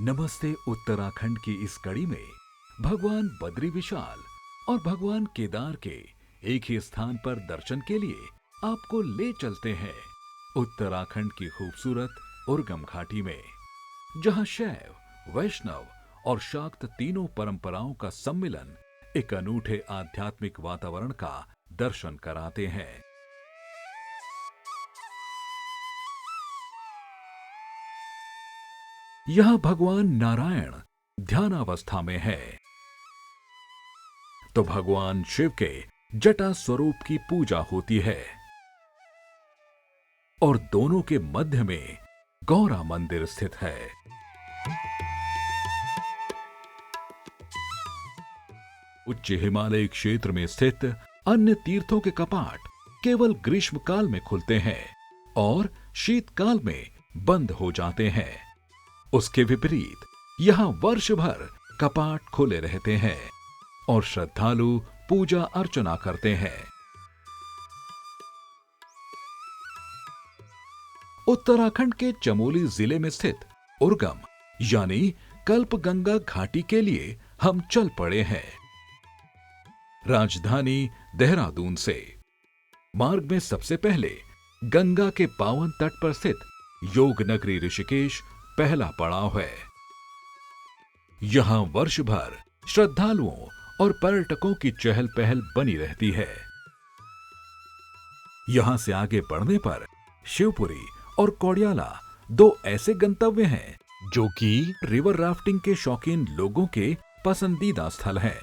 नमस्ते उत्तराखंड की इस कड़ी में भगवान बद्री विशाल और भगवान केदार के एक ही स्थान पर दर्शन के लिए आपको ले चलते हैं उत्तराखंड की खूबसूरत उर्गम घाटी में, जहां शैव, वैष्णव और शाक्त तीनों परंपराओं का सम्मिलन एक अनूठे आध्यात्मिक वातावरण का दर्शन कराते हैं। यहां भगवान नारायण ध्यानावस्था में है तो भगवान शिव के जटा स्वरूप की पूजा होती है और दोनों के मध्य में गौरा मंदिर स्थित है। उच्च हिमालय क्षेत्र में स्थित अन्य तीर्थों के कपाट केवल ग्रीष्म काल में खुलते हैं और शीतकाल में बंद हो जाते हैं। उसके विपरीत यहां वर्ष भर कपाट खुले रहते हैं और श्रद्धालु पूजा अर्चना करते हैं। उत्तराखंड के चमोली जिले में स्थित उर्गम यानी कल्पगंगा घाटी के लिए हम चल पड़े हैं। राजधानी देहरादून से मार्ग में सबसे पहले गंगा के पावन तट पर स्थित योग नगरी ऋषिकेश पहला पड़ाव है। यहां वर्ष भर श्रद्धालुओं और पर्यटकों की चहल पहल बनी रहती है। यहां से आगे बढ़ने पर शिवपुरी और कोडियाला दो ऐसे गंतव्य हैं जो कि रिवर राफ्टिंग के शौकीन लोगों के पसंदीदा स्थल हैं।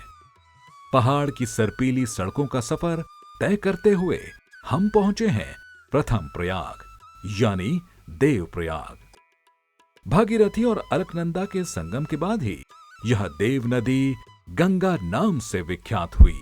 पहाड़ की सरपीली सड़कों का सफर तय करते हुए हम पहुंचे हैं प्रथम प्रयाग यानी देव प्रयाग। भागीरथी और अलकनंदा के संगम के बाद ही यह देव नदी गंगा नाम से विख्यात हुई।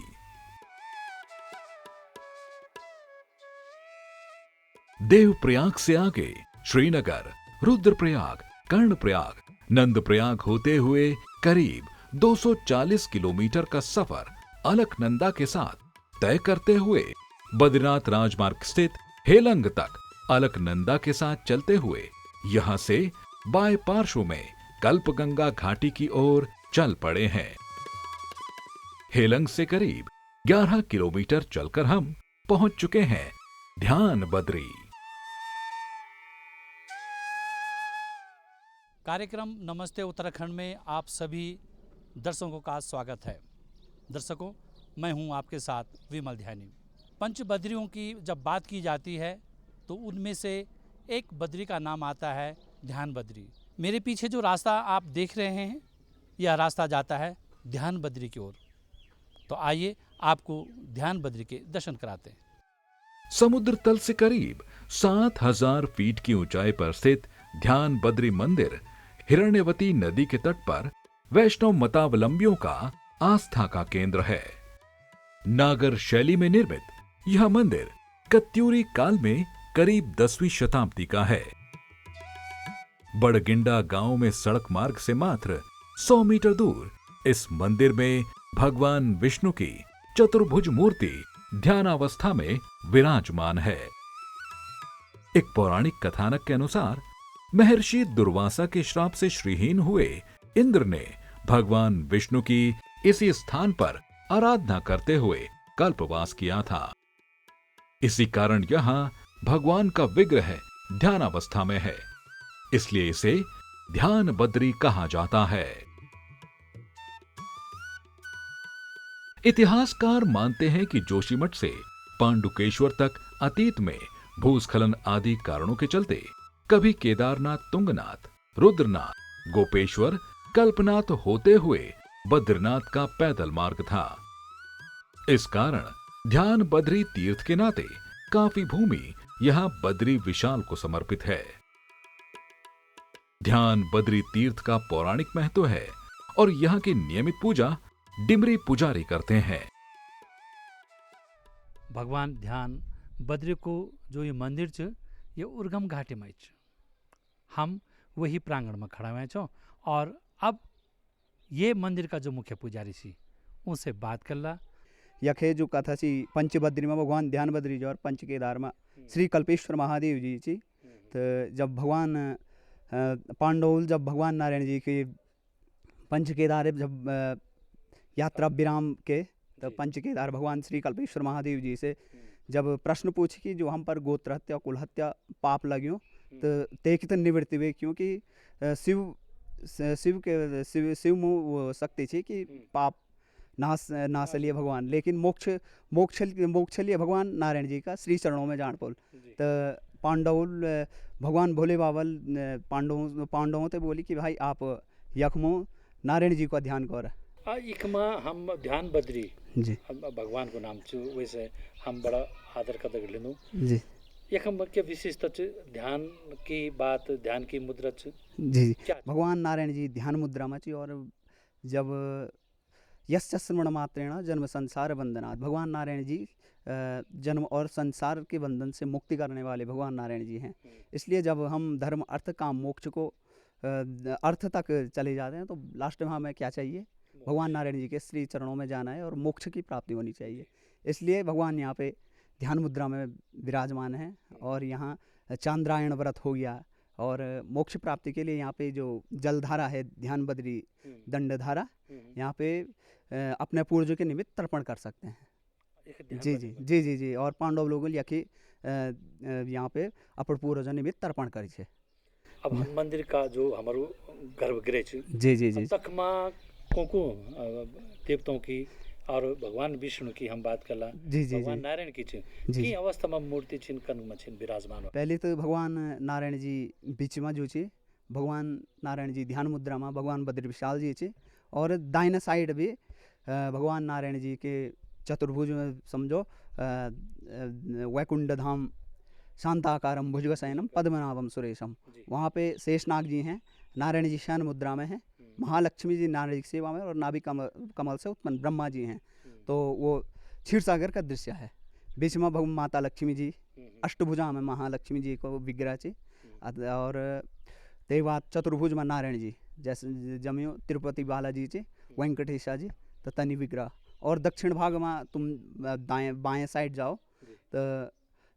देव प्रयाग से आगे श्रीनगर, रुद्रप्रयाग, कर्णप्रयाग, नंदप्रयाग होते हुए करीब 240 किलोमीटर का सफर अलकनंदा के साथ तय करते हुए बद्रीनाथ राजमार्ग स्थित हेलंग तक अलकनंदा के साथ चलते हुए यहां से बाएं पार्श्व में कल्पगंगा घाटी की ओर चल पड़े हैं। हेलंग से करीब 11 किलोमीटर चलकर हम पहुंच चुके हैं ध्यान बद्री। कार्यक्रम नमस्ते उत्तराखंड में आप सभी दर्शकों का स्वागत है। दर्शकों, मैं हूं आपके साथ विमल ध्यानी। पंच बद्रियों की जब बात की जाती है तो उनमें से एक बद्री का नाम आता है ध्यान बद्री। मेरे पीछे जो रास्ता आप देख रहे हैं यह रास्ता जाता है ध्यान बद्री की ओर। तो आइए आपको ध्यान बद्री के दर्शन कराते हैं। समुद्र तल से करीब 7000 फीट की ऊंचाई पर स्थित ध्यान बद्री मंदिर हिरण्यवती नदी के तट पर वैष्णव मतावलंबियों का आस्था का केंद्र है। नागर शैली में निर्मित यह मंदिर कत्यूरी काल में करीब 10वीं शताब्दी का है। बड़गिंडा गांव में सड़क मार्ग से मात्र 100 मीटर दूर इस मंदिर में भगवान विष्णु की चतुर्भुज मूर्ति ध्यानावस्था में विराजमान है। एक पौराणिक कथानक के अनुसार महर्षि दुर्वासा के श्राप से श्रीहीन हुए इंद्र ने भगवान विष्णु की इसी स्थान पर आराधना करते हुए कल्पवास किया था। इसी कारण यहां भगवान का विग्रह ध्यानावस्था में है, इसलिए इसे ध्यान बद्री कहा जाता है। इतिहासकार मानते हैं कि जोशीमठ से पांडुकेश्वर तक अतीत में भूस्खलन आदि कारणों के चलते कभी केदारनाथ, तुंगनाथ, रुद्रनाथ, गोपेश्वर, कल्पनाथ होते हुए बद्रीनाथ का पैदल मार्ग था। इस कारण ध्यान बद्री तीर्थ के नाते काफी भूमि यहां बद्री विशाल को समर्पित है। ध्यान बद्री तीर्थ का पौराणिक महत्व है और यहां की नियमित पूजा डिमरी पुजारी करते हैं। भगवान ध्यान बद्री को जो ये मंदिर छ ये उर्गम घाटी में छ। हम वही प्रांगण में खड़ा हुए छो और अब ये मंदिर का जो मुख्य पुजारी सी उनसे बात कर ला। यखे जो कथा सी पंचबद्री में भगवान ध्यान बद्री जी और पंच केदार में श्री कल्पेश्वर महादेव जी ची। तो जब भगवान पांडव जब भगवान नारायण जी की पंच केदार जब यात्रा विराम के, तब पंच केदार भगवान श्री कल्पेश्वर महादेव जी से जब प्रश्न पूछे कि जो हम पर गोत्र हत्या कुल हत्या पाप लग्यो तो तेकित निवृत्ति हुए, क्योंकि शिव मुँह वो शक्ति थी कि पाप नाश लिए भगवान, लेकिन मोक्ष लिए भगवान नारायण जी का श्री चरणों में जान पोल। तो पांडव भगवान भोले बाबल पांडवों से बोली कि भाई आप यखमो नारायण जी का ध्यान कर। इकमा हम ध्यान बद्री जी हम भगवान को नाम छु, वैसे हम बड़ा आदर कदर लेनु जी यखम क्या विशेषता च ध्यान की बात, ध्यान की मुद्रा च जी क्या भगवान नारायण जी ध्यान मुद्रा में छी। और जब यश्च श्रवण मात्रेण जन्म संसार बंधनात्, भगवान नारायण जी जन्म और संसार के बंधन से मुक्ति करने वाले भगवान नारायण जी हैं। इसलिए जब हम धर्म अर्थ काम मोक्ष को अर्थ तक चले जाते हैं तो लास्ट में हमें क्या चाहिए, भगवान नारायण जी के श्री चरणों में जाना है और मोक्ष की प्राप्ति होनी चाहिए। इसलिए भगवान यहाँ पे ध्यान मुद्रा में विराजमान है। और यहाँ चांद्रायण व्रत हो गया, और मोक्ष प्राप्ति के लिए यहाँ पे जो जलधारा है ध्यान बद्री दंडधारा, यहाँ पे अपने पूर्वजों के निमित्त तर्पण कर सकते हैं। जी जी जी जी जी और पांडव लोग यखी यहाँ पे अपन पूर्वजों निमित्त तर्पण करी छे। अब हम मंदिर का जो हमारो गर्भगृह छु जी जी जी तकमा को देवताओं की और भगवान विष्णु की हम बात करला, जी जी भगवान जी नारायण की छु जी। की अवस्था में मूर्ति छिन कन में छिन विराजमान हो। पहले तो भगवान नारायण जी बीच में जो छे, भगवान नारायण जी ध्यान मुद्रा में भगवान बद्री विशाल जी छे, और दाहिने साइड भी भगवान नारायण जी के चतुर्भुज में समझो वैकुंठ धाम शांताकारम भुजगशयनम पद्मनाभम सुरेशम, वहाँ पे शेषनाग जी हैं, नारायण जी शयन मुद्रा में हैं, महालक्ष्मी जी नारायण जी की सेवा में, और नाभि कमल से उत्पन्न ब्रह्मा जी हैं। तो वो क्षीर सागर का दृश्य है। बीच में भगवान माता लक्ष्मी जी, अष्टभुजा में महालक्ष्मी जी को विग्रह चे, और ते बात चतुर्भुज में नारायण जी, जैसे जमियो तिरुपति बालाजी चे, वेंकटेशा जी तो तनि विग्रह। और दक्षिण भाग में तुम दाएं बाएं साइड जाओ तो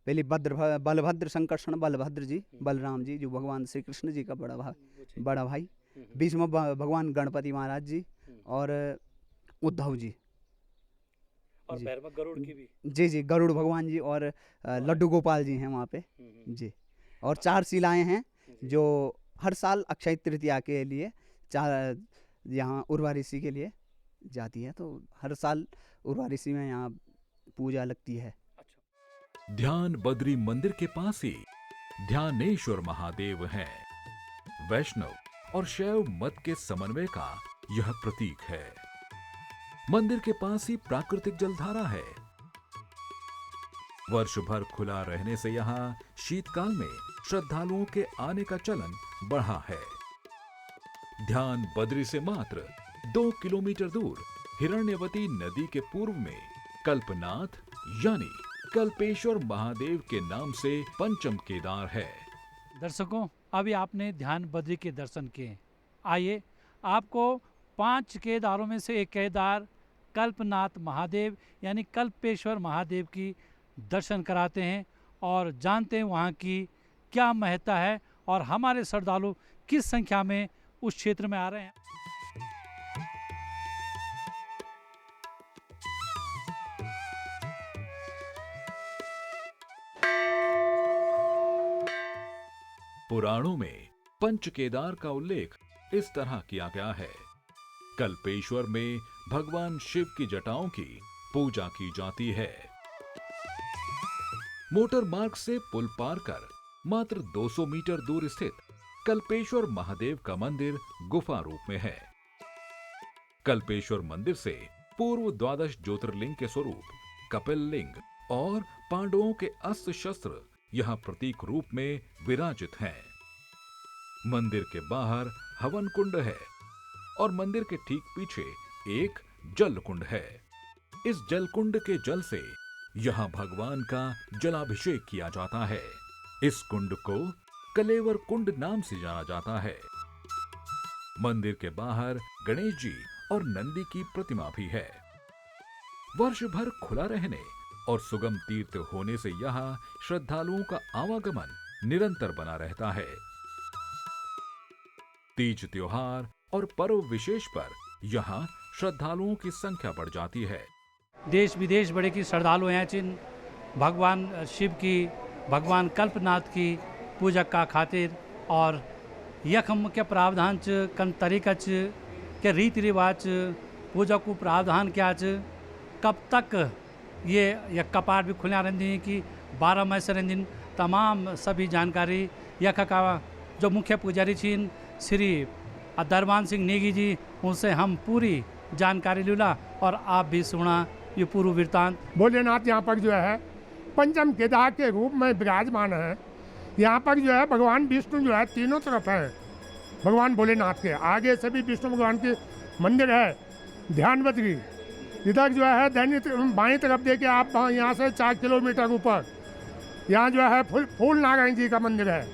पहले बलभद्र संकर्षण बलभद्र जी बलराम जी जो भगवान श्री कृष्ण जी का बड़ा भाई, बीच में भगवान गणपति महाराज जी और उद्धव जी, और पैर में गरुड़ की भी जी जी गरुड़ भगवान जी, और लड्डू गोपाल जी हैं वहाँ पे जी। और 4 शिलाएं हैं जो हर साल अक्षय तृतीया के लिए यहाँ उर्वा ऋषि के लिए जाती है, तो हर साल उर्वा ऋषि में यहाँ पूजा लगती है। ध्यान बद्री मंदिर के पास ही ध्यानेश्वर महादेव हैं। वैष्णव और शैव मत के समन्वय का यह प्रतीक है। मंदिर के पास ही प्राकृतिक जलधारा है। वर्ष भर खुला रहने से यहाँ शीतकाल में श्रद्धालुओं के आने का चलन बढ़ा है। ध्यान बद्री से मात्र 2 किलोमीटर दूर हिरण्यवती नदी के पूर्व में कल्पनाथ यानी कल्पेश्वर महादेव के नाम से पंचम केदार है। दर्शकों, अभी आपने ध्यान बद्री के दर्शन किए। आइए आपको 5 केदारों में से एक केदार कल्पनाथ महादेव यानी कल्पेश्वर महादेव की दर्शन कराते हैं और जानते हैं वहाँ की क्या महत्ता है और हमारे श्रद्धालु किस संख्या में उस क्षेत्र में आ रहे हैं। पुराणों में पंच केदार का उल्लेख इस तरह किया गया है। कल्पेश्वर में भगवान शिव की जटाओं की पूजा की जाती है। मोटर मार्ग से पुल पार कर मात्र 200 मीटर दूर स्थित कल्पेश्वर महादेव का मंदिर गुफा रूप में है। कल्पेश्वर मंदिर से पूर्व 12 ज्योतिर्लिंग के स्वरूप कपिल लिंग और पांडवों के अस्त्र शस्त्र यहाँ प्रतीक रूप में विराजित हैं। मंदिर के बाहर हवन कुंड है और मंदिर के ठीक पीछे एक जल कुंड है। इस जल कुंड के जल से यहाँ भगवान का जलाभिषेक किया जाता है। इस कुंड को कलेवर कुंड नाम से जाना जाता है। मंदिर के बाहर गणेश जी और नंदी की प्रतिमा भी है। वर्ष भर खुला रहने और सुगम तीर्थ होने से यहाँ श्रद्धालुओं का आवागमन निरंतर बना रहता है। तीज त्योहार और पर्व विशेष पर यहाँ श्रद्धालुओं की संख्या बढ़ जाती है। देश विदेश बड़े की श्रद्धालु हैं चिन भगवान शिव की, भगवान कल्पनाथ की पूजा का खातिर। और यखम के प्रावधान च कन तरीका च के रीति रिवाज पूजा को प्रावधान क्या च कब तक ये कपाट भी खुला रहती कि 12 मई से रहती तमाम सभी जानकारी यख का जो मुख्य पुजारी छिन श्री दरबान सिंह नेगी जी, उनसे हम पूरी जानकारी लूला और आप भी सुना ये पूर्व वृत्तांत। भोलेनाथ यहाँ पर जो है पंचम केदार के रूप में विराजमान है। यहाँ पर जो है भगवान विष्णु जो है तीनों तरफ है। भगवान भोलेनाथ के आगे से भी विष्णु भगवान के मंदिर है। ध्यान बदरी इधर जो है दैनिक बाईं तरफ देखिए आप, यहाँ से 4 किलोमीटर ऊपर यहाँ जो है फूल नारायण जी का मंदिर है।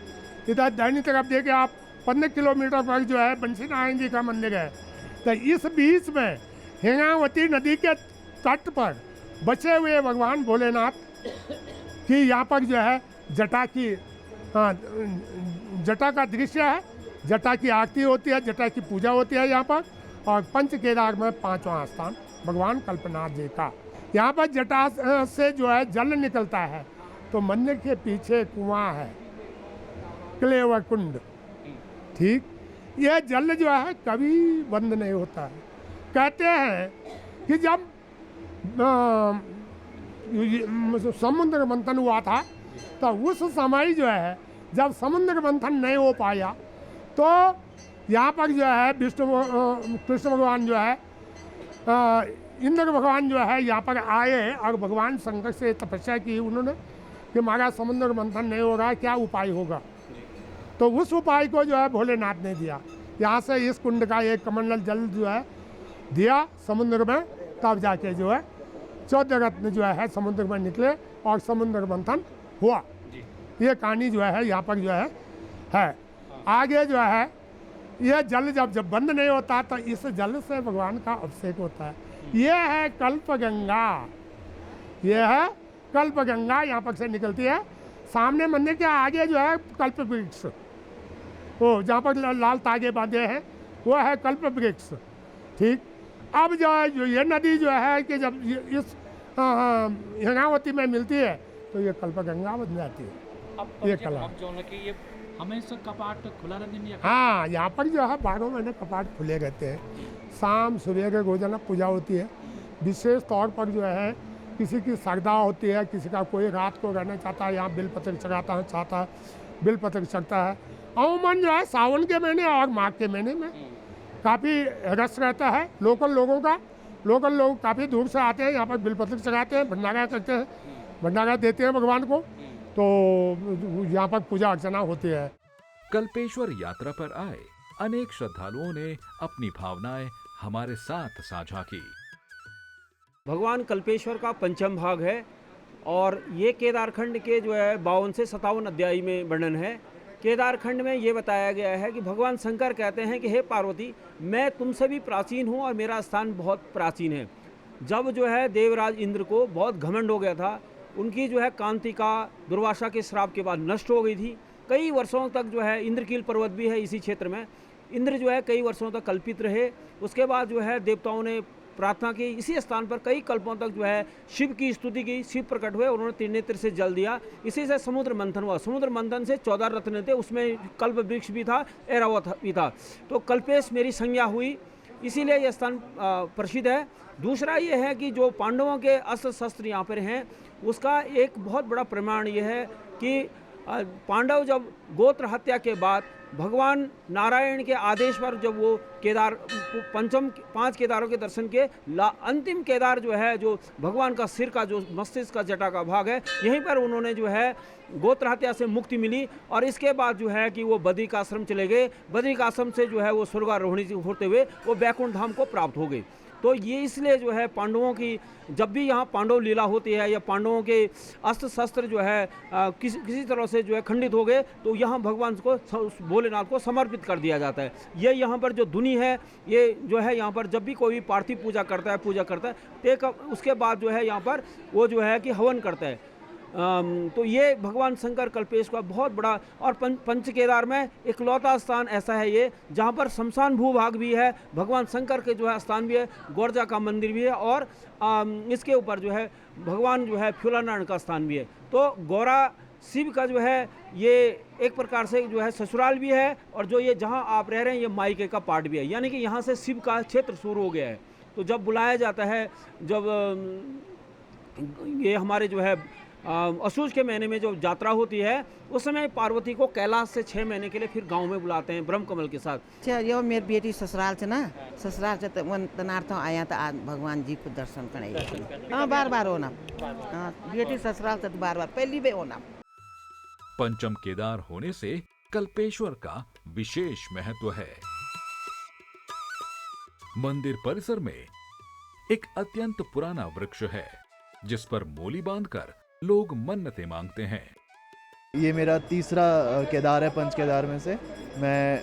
इधर दैनिक तरफ देखिए आप 15 किलोमीटर पर जो है बंसी नारायण जी का मंदिर है। तो इस बीच में हेंगावती नदी के तट पर बचे हुए भगवान भोलेनाथ की यहाँ पर जो है जटा का दृश्य है। जटा की आरती होती है, जटा की पूजा होती है यहाँ पर। और पंच केदार में 5वां स्थान भगवान कल्पनाथ जी का। यहाँ पर जटा से जो है जल निकलता है, तो मंदिर के पीछे कुआं है, क्लेवर कुंड। ठीक, यह जल जो है कभी बंद नहीं होता है। कहते हैं कि जब समुद्र मंथन हुआ था तो उस समय जो है जब समुद्र मंथन नहीं हो पाया तो यहाँ पर जो है कृष्ण भगवान जो है इंद्र भगवान जो है यहाँ पर आए और भगवान शंकर से तपस्या की उन्होंने कि महाराज समुद्र मंथन नहीं हो रहा है, क्या उपाय होगा। तो उस उपाय को जो है भोलेनाथ ने दिया। यहाँ से इस कुंड का एक कमंडल जल जो है दिया समुद्र में, तब जाके जो है 14 रत्न जो है समुद्र में निकले और समुद्र मंथन हुआ। ये कहानी जो है यहाँ पर जो है। आगे जो है यह जल जब बंद नहीं होता तो इस जल से भगवान का अभिषेक होता है। ये है कल्प गंगा, ये है कल्प गंगा यहाँ पर से निकलती है। सामने मंदिर के आगे जो है कल्प वृक्ष, वो जहाँ पर लाल तागे बांधे हैं वो है कल्प वृक्ष। ठीक, अब जो है ये नदी जो है कि जब इस हेंगावती में मिलती है तो ये कल्प गंगा बन जाती है। ये कला ये हमेशा कपाट खुला रहने में। हाँ, यहाँ पर जो है 12 महीने कपाट खुले रहते हैं। शाम सुबह के रोजाना पूजा होती है। विशेष तौर पर जो है किसी की श्रद्धा होती है, किसी का कोई रात को रहना चाहता है यहाँ बिलपत्र चढ़ाता है, चाहता है बिलपत्र चढ़ता है। अमूमन जो है सावन के महीने और माघ के महीने में काफ़ी रस रहता है लोकल लोगों का। लोकल लोग काफ़ी दूर से आते हैं यहाँ पर बिलपत्र चढ़ाते हैं, भंडारा करते हैं, भंडारा देते हैं भगवान को, तो यहाँ पर पूजा अर्चना होती है। कल्पेश्वर यात्रा पर आए अनेक श्रद्धालुओं ने अपनी भावनाएं हमारे साथ साझा की। भगवान कल्पेश्वर का पंचम भाग है और ये केदारखंड के जो है 52 से 57 अध्याय में वर्णन है। केदारखंड में ये बताया गया है कि भगवान शंकर कहते हैं कि हे पार्वती, मैं तुमसे भी प्राचीन हूँ और मेरा स्थान बहुत प्राचीन है। जब जो है देवराज इंद्र को बहुत घमंड हो गया था, उनकी जो है कांतिका दुर्वासा के श्राप के बाद नष्ट हो गई थी। कई वर्षों तक जो है इंद्रकील पर्वत भी है इसी क्षेत्र में, इंद्र जो है कई वर्षों तक कल्पित रहे। उसके बाद जो है देवताओं ने प्रार्थना की, इसी स्थान पर कई कल्पों तक जो है शिव की स्तुति की, शिव प्रकट हुए, उन्होंने त्रिनेत्र से जल दिया, इसी से समुद्र मंथन हुआ। समुद्र मंथन से 14 रत्न थे, उसमें कल्प वृक्ष भी था, ऐरावत भी था। तो कल्पेश मेरी संज्ञा हुई, इसीलिए यह स्थान प्रसिद्ध है। दूसरा ये है कि जो पांडवों के अस्त्र शस्त्र यहाँ पर हैं, उसका एक बहुत बड़ा प्रमाण ये है कि पांडव जब गोत्र हत्या के बाद भगवान नारायण के आदेश पर जब वो केदार पंचम 5 केदारों के दर्शन के अंतिम केदार जो है, जो भगवान का सिर का जो मस्तिष्क का जटा का भाग है, यहीं पर उन्होंने जो है गोत्र हत्या से मुक्ति मिली। और इसके बाद जो है कि वो बद्रिक आश्रम चले गए, बद्रिक आश्रम से जो है वो स्वर्गारोहणी होते हुए वो बैकुंठ धाम को प्राप्त हो गए। तो ये इसलिए जो है पांडवों की जब भी यहाँ पांडव लीला होती है या पांडवों के अस्त्र शस्त्र जो है किसी तरह से जो है खंडित हो गए, तो यहाँ भगवान को भोलेनाथ को समर्पित कर दिया जाता है। ये यहाँ पर जो धुनी है, ये जो है यहाँ पर जब भी कोई पार्थिव पूजा करता है तो उसके बाद जो है यहाँ पर वो जो है कि हवन करता है। तो ये भगवान शंकर कल्पेश का बहुत बड़ा और पंच केदार में इकलौता स्थान ऐसा है ये जहाँ पर शमशान भूभाग भी है, भगवान शंकर के जो है स्थान भी है, गोरजा का मंदिर भी है और इसके ऊपर जो है भगवान जो है फूलानारायण का स्थान भी है। तो गौरा शिव का जो है ये एक प्रकार से जो है ससुराल भी है और जो ये जहाँ आप रह रहे हैं ये मायके का पार्ट भी है, यानी कि यहाँ से शिव का क्षेत्र शुरू हो गया है। तो जब बुलाया जाता है, जब ये हमारे जो है अशूज के महीने में जो यात्रा होती है उस समय पार्वती को कैलाश से 6 महीने के लिए फिर गांव में बुलाते हैं ब्रह्म कमल के साथ। अच्छा, यो मेरी बेटी ससुराल से ना, ससुराल से तनार्थ आया तो आज भगवान जी को दर्शन करने। हाँ, बार बार होना। हाँ, बेटी ससुराल से तो बार बार पहली भी होना। पंचम केदार होने से कल्पेश्वर का विशेष महत्व है। मंदिर परिसर में एक अत्यंत पुराना वृक्ष है जिस पर मोली बांधकर लोग मन्नतें मांगते हैं। ये मेरा तीसरा केदार है पंच केदार में से। मैं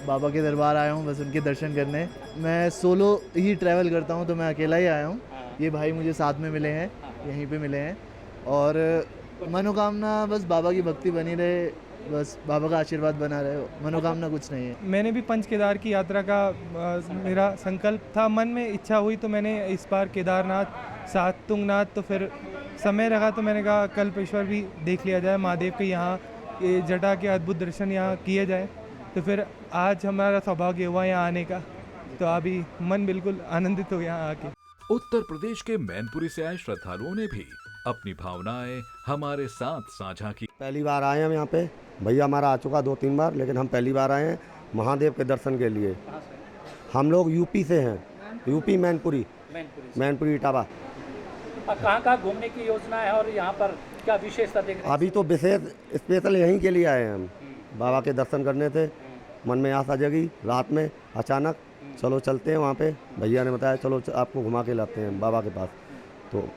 बाबा के दरबार आया हूँ बस उनके दर्शन करने। मैं सोलो ही ट्रैवल करता हूँ तो मैं अकेला ही आया हूँ। ये भाई मुझे साथ में मिले हैं, यहीं पे मिले हैं और मनोकामना बस बाबा की भक्ति बनी रहे, बस बाबा का आशीर्वाद बना रहे, मनोकामना कुछ नहीं है। मैंने भी पंच केदार की यात्रा का मेरा संकल्प था, मन में इच्छा हुई तो मैंने इस बार केदारनाथ, साथ तुंगनाथ, तो फिर समय रहा तो मैंने कहा कल्पेश्वर भी देख लिया जाए, महादेव के यहाँ ये जटा के अद्भुत दर्शन यहाँ किए जाए। तो फिर आज हमारा सौभाग्य हुआ यहाँ आने का, तो अभी मन बिल्कुल आनंदित हो यहाँ आके। उत्तर प्रदेश के मैनपुरी से आए श्रद्धालुओं ने भी अपनी भावनाएं हमारे साथ साझा की। पहली बार आए हम यहाँ पे, भैया हमारा आ चुका 2-3 बार, लेकिन हम पहली बार आए हैं महादेव के दर्शन के लिए। हम लोग यूपी से हैं, यूपी मैनपुरी इटावा। कहाँ घूमने की योजना है और यहाँ पर क्या विशेषता देख रहे हैं? अभी तो विशेष स्पेशल यहीं के लिए आए हैं हम, बाबा के दर्शन करने थे। मन में आस आ जाएगी रात में अचानक, चलो चलते हैं वहाँ पे। भैया ने बताया चलो आपको घुमा के लाते हैं बाबा के पास। तो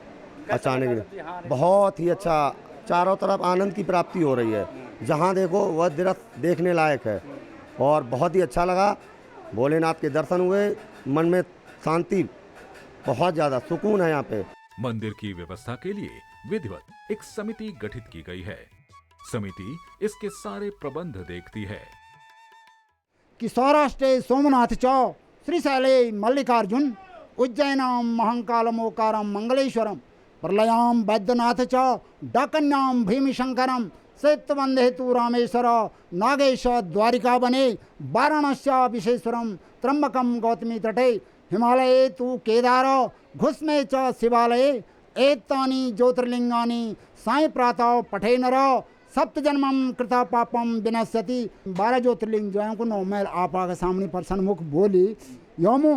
अचानक बहुत ही अच्छा, चारों तरफ आनंद की प्राप्ति हो रही है। जहाँ देखो वह दृश्य देखने लायक है और बहुत ही अच्छा लगा। भोलेनाथ के दर्शन हुए, मन में शांति, बहुत ज़्यादा सुकून है यहाँ पे। मंदिर की व्यवस्था के लिए विधिवत एक समिति गठित की गई है। समिति इसके सारे प्रबंध देखती है कि सौराष्ट्रे सोमनाथ च श्रीशैले मल्लिकार्जुन उज्जैनाम महंकालम ओकारम मंगलेश्वरम प्रलयाम वैद्यनाथ च डाकन्याम भीमशंकरम सैत्यवंदे तु रामेश्वर नागेश द्वारिका बने वाराणस्य विशेश्वरम त्र्यंबकम गौतमी तटे हिमालये तु केदार घुस्मे च शिवालये एतानि ज्योतिर्लिंगानि साई प्रातः पठे नर सप्तजन्मम कृता पापम विनश्यति। 12 ज्योतिर्लिंग जो है उनको 9 मैल आपा के सामने पर सन्मुख बोली योमो,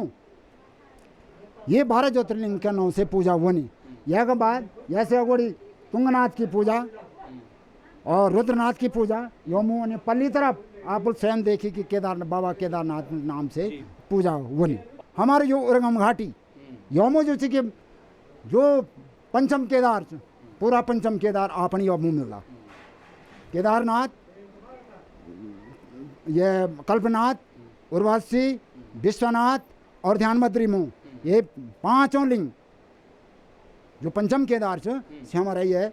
ये 12 ज्योतिर्लिंग के नाम से पूजा होनी। यह के बाद जैसे अगोड़ी तुंगनाथ की पूजा और रुद्रनाथ की पूजा योमो ने पल्ली तरफ आप स्वयं देखी कि केदारनाथ, बाबा केदारनाथ नाम से पूजा होनी। हमारे जो उर्गम घाटी योमो जो कि जो पंचम केदार पूरा पंचम केदार आपने योमो मिला। केदारनाथ, ये कल्पनाथ, उर्वशी, विश्वनाथ और ध्यानमद्री मुँह, ये 5 लिंग जो पंचम केदार से हमारा ये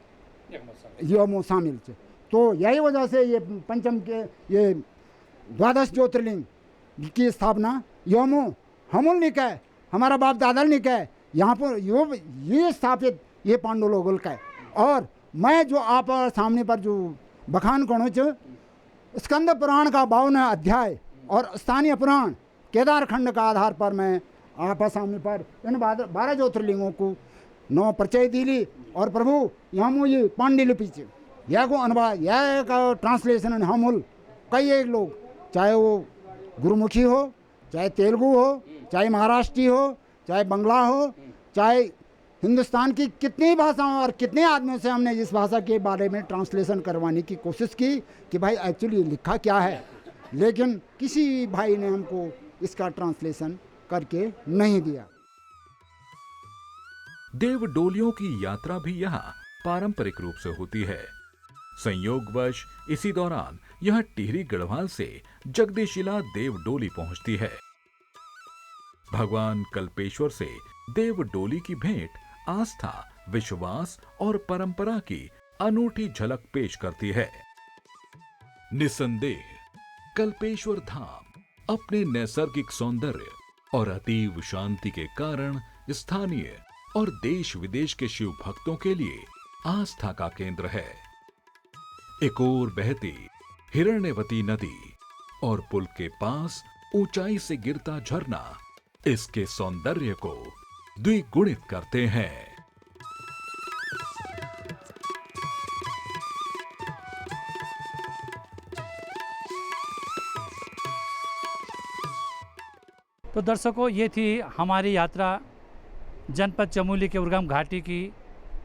योमो शामिल है। तो यही वजह से ये पंचम के ये 12 ज्योतिर्लिंग की स्थापना योमो हमूल निकाय, हमारा बाप दादल निकाय, यहाँ पर ये स्थापित ये पांडव लोगों का है। और मैं जो आप सामने पर जो बखान करूँ स्कंद पुराण का 52वां अध्याय और स्थानीय पुराण केदारखंड का आधार पर मैं आप सामने पर इन 12 ज्योतिर्लिंगों को 9 परिचय दिली। और प्रभु यहाँ मुझे पांडुलिपि से यह को अनुवाद, यह का ट्रांसलेशन हमूल कई एक लोग, चाहे वो गुरुमुखी हो, चाहे तेलुगु हो, चाहे महाराष्ट्री हो, चाहे बंगला हो, चाहे हिंदुस्तान की कितनी भाषाओं और कितने आदमियों से हमने इस भाषा के बारे में ट्रांसलेशन करवाने की कोशिश की कि भाई एक्चुअली लिखा क्या है, लेकिन किसी भाई ने हमको इसका ट्रांसलेशन करके नहीं दिया। देव डोलियों की यात्रा भी यहाँ पारंपरिक रूप से होती है। संयोगवश इसी दौरान यह टिहरी गढ़वाल से जगदीशिला देव डोली पहुंचती है। भगवान कल्पेश्वर से देव डोली की भेंट आस्था, विश्वास और परंपरा की अनूठी झलक पेश करती है। निसंदेह कल्पेश्वर धाम अपने नैसर्गिक सौंदर्य और अतीव शांति के कारण स्थानीय और देश विदेश के शिव भक्तों के लिए आस्था का केंद्र है। एक और बहती हिरण्यवती नदी और पुल के पास ऊंचाई से गिरता झरना इसके सौंदर्य को द्विगुणित करते हैं। तो दर्शकों, ये थी हमारी यात्रा जनपद चमोली के उर्गम घाटी की,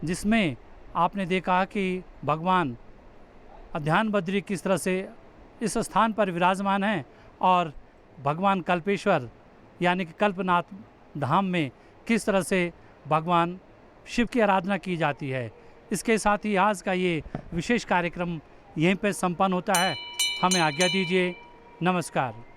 जिसमें आपने देखा कि भगवान ध्यान बद्री किस तरह से इस स्थान पर विराजमान हैं और भगवान कल्पेश्वर यानी कि कल्पनाथ धाम में किस तरह से भगवान शिव की आराधना की जाती है। इसके साथ ही आज का ये विशेष कार्यक्रम यहीं पर संपन्न होता है। हमें आज्ञा दीजिए। नमस्कार।